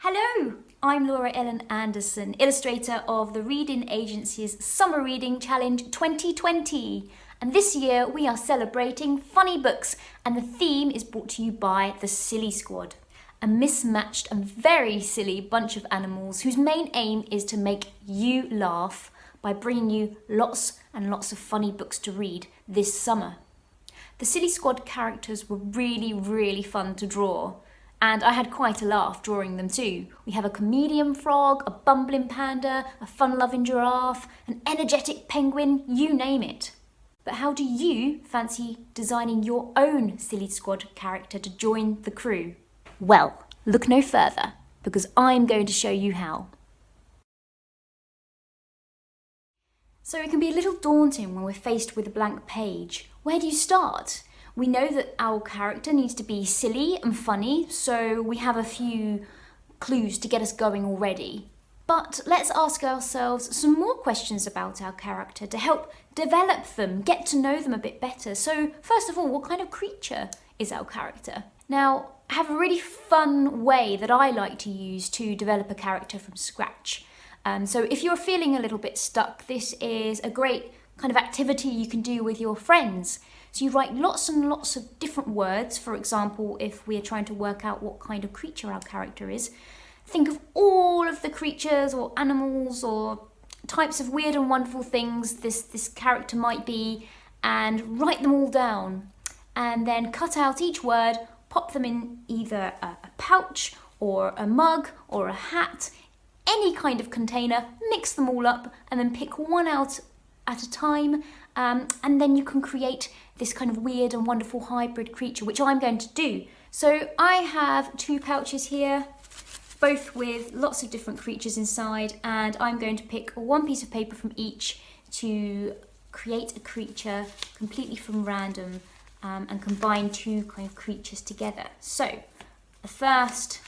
Hello, I'm Laura Ellen Anderson, illustrator of the Reading Agency's Summer Reading Challenge 2020. And this year we are celebrating funny books, and the theme is brought to you by the Silly Squad, a mismatched and very silly bunch of animals whose main aim is to make you laugh by bringing you lots and lots of funny books to read this summer. The Silly Squad characters were really fun to draw. And I had quite a laugh drawing them too. We have a comedian frog, a bumbling panda, a fun-loving giraffe, an energetic penguin, you name it. But how do you fancy designing your own Silly Squad character to join the crew? Well, look no further, because I'm going to show you how. So it can be a little daunting when we're faced with a blank page. Where do you start? We know that our character needs to be silly and funny, so we have a few clues to get us going already. But let's ask ourselves some more questions about our character to help develop them, get to know them a bit better. So first of all, what kind of creature is our character? Now, I have a really fun way that I like to use to develop a character from scratch. So if you're feeling a little bit stuck, this is a great kind of activity you can do with your friends. So you write lots and lots of different words. For example, if we are trying to work out what kind of creature our character is, think of all of the creatures or animals or types of weird and wonderful things this character might be, and write them all down. And then cut out each word, pop them in either a pouch or a mug or a hat, any kind of container, mix them all up, and then pick one out at a time, and then you can create this kind of weird and wonderful hybrid creature, which I'm going to do. So I have two pouches here, both with lots of different creatures inside, and I'm going to pick one piece of paper from each to create a creature completely from random, and combine two kind of creatures together. So the first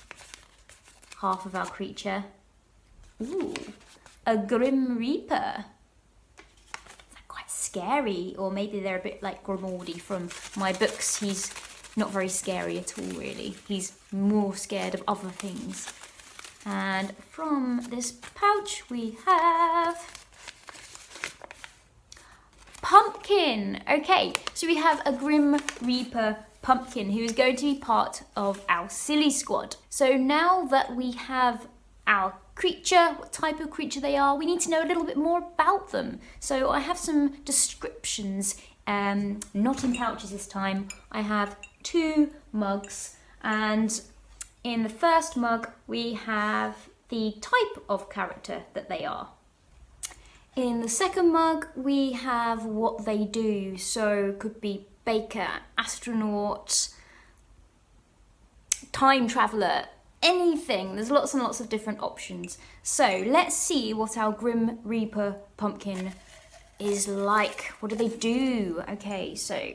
half of our creature, a Grim Reaper. Scary, or maybe they're a bit like Grimaldi from my books. He's not very scary at all, really. He's more scared of other things. And from this pouch we have Pumpkin. Okay, so we have a Grim Reaper Pumpkin who is going to be part of our Silly Squad. So now that we have our creature, what type of creature they are, we need to know a little bit more about them. So I have some descriptions, not in pouches this time. I have two mugs, and in the first mug we have the type of character that they are. In the second mug we have what they do, so could be baker, astronaut, time traveller, anything. There's lots and lots of different options. So let's see what our Grim Reaper Pumpkin is like. What do they do? Okay, so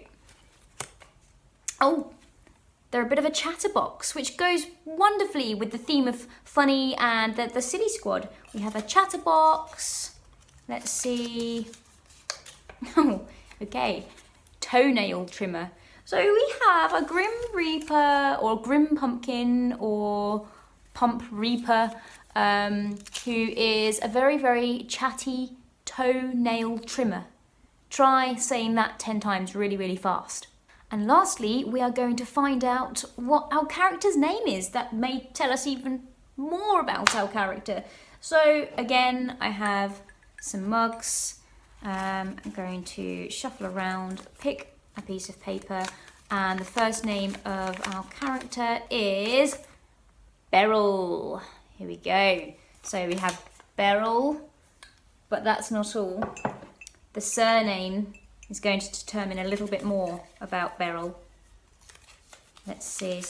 they're a bit of a chatterbox, which goes wonderfully with the theme of funny and the Silly Squad. We have a chatterbox. Let's see. Okay, toenail trimmer. So we have a Grim Reaper or Grim Pumpkin or Pump Reaper, who is a very chatty toenail trimmer. Try saying that 10 times really fast. And lastly, we are going to find out what our character's name is. That may tell us even more about our character. So again, I have some mugs. I'm going to shuffle around, pick a piece of paper, and the first name of our character is Beryl. Here we go. So we have Beryl, but that's not all. The surname is going to determine a little bit more about Beryl. Let's see,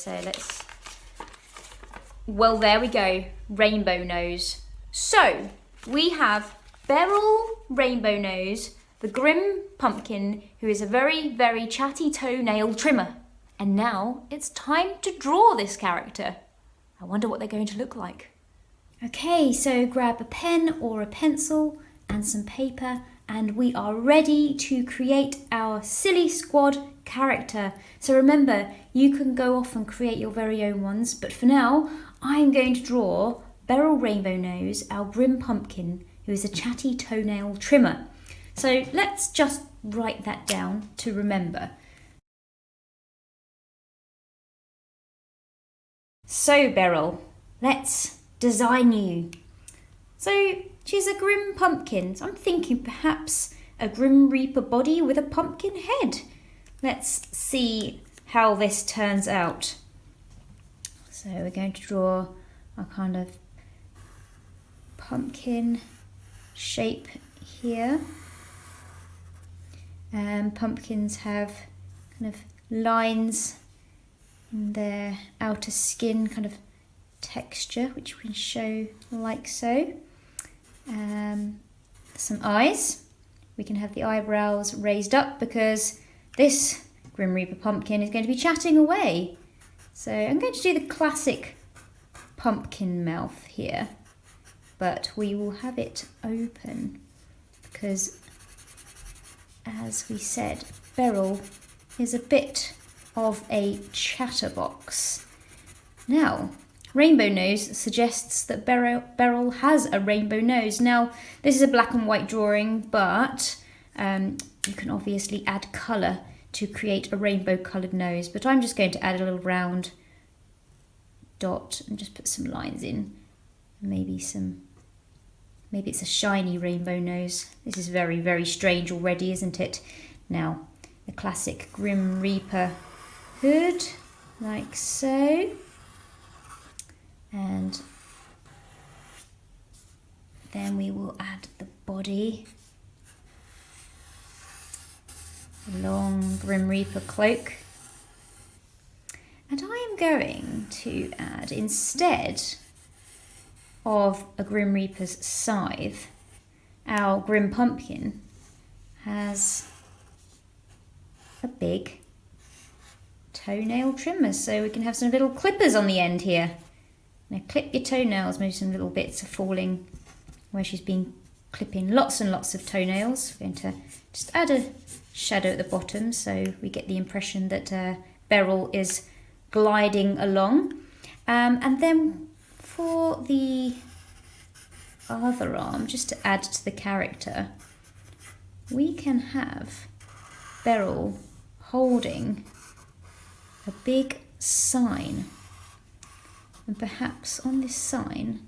well, there we go, Rainbow Nose. So we have Beryl Rainbow Nose, the Grim Pumpkin, who is a very chatty toenail trimmer. And now it's time to draw this character. I wonder what they're going to look like. Okay, so grab a pen or a pencil and some paper, and we are ready to create our Silly Squad character. So remember, you can go off and create your very own ones, but for now, I'm going to draw Beryl Rainbow Nose, our Grim Pumpkin, who is a chatty toenail trimmer. So let's just write that down to remember. So Beryl, let's design you. So she's a Grim Pumpkin. So I'm thinking perhaps a Grim Reaper body with a pumpkin head. Let's see how this turns out. So we're going to draw a kind of pumpkin shape here. Pumpkins have kind of lines in their outer skin, kind of texture, which we can show like so. Some eyes. We can have the eyebrows raised up because this Grim Reaper pumpkin is going to be chatting away. So I'm going to do the classic pumpkin mouth here, but we will have it open because, as we said, Beryl is a bit of a chatterbox. Now, Rainbow Nose suggests that Beryl has a rainbow nose. Now, this is a black and white drawing, but you can obviously add colour to create a rainbow coloured nose, but I'm just going to add a little round dot and just put some lines in. Maybe it's a shiny rainbow nose. This is very, very strange already, isn't it? Now, the classic Grim Reaper hood, like so. And then we will add the body. The long Grim Reaper cloak. And I am going to add, instead of a Grim Reaper's scythe, our Grim Pumpkin has a big toenail trimmer, so we can have some little clippers on the end here. Now clip your toenails, maybe some little bits are falling where she's been clipping lots and lots of toenails. We're going to just add a shadow at the bottom so we get the impression that Beryl is gliding along. And then for the other arm, just to add to the character, we can have Beryl holding a big sign. And perhaps on this sign,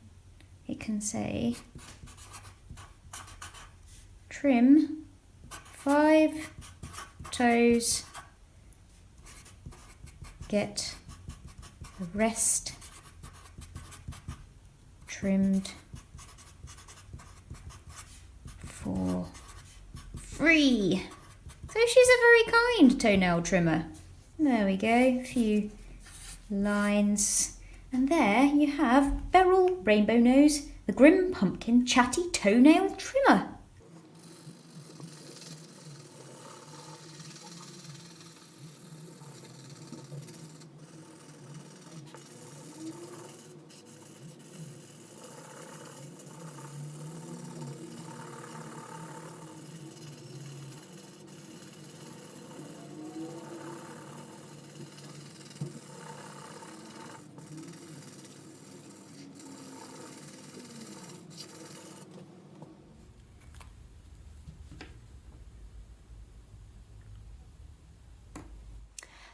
it can say, trim 5 toes, get the rest trimmed for free. So she's a very kind toenail trimmer. There we go, a few lines. And there you have Beryl Rainbow Nose, the Grim Pumpkin Chatty Toenail Trimmer.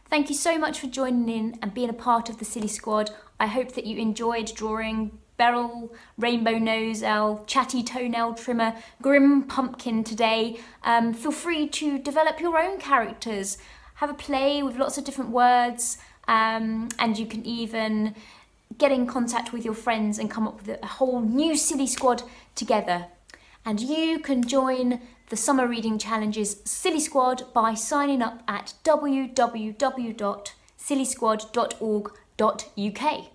Thank you so much for joining in and being a part of the Silly Squad. I hope that you enjoyed drawing Beryl Rainbow Nose, our chatty toenail trimmer, Grim Pumpkin today. Feel free to develop your own characters. Have a play with lots of different words, and you can even get in contact with your friends and come up with a whole new Silly Squad together. And you can join the Summer Reading Challenge's Silly Squad by signing up at www.sillysquad.org.uk.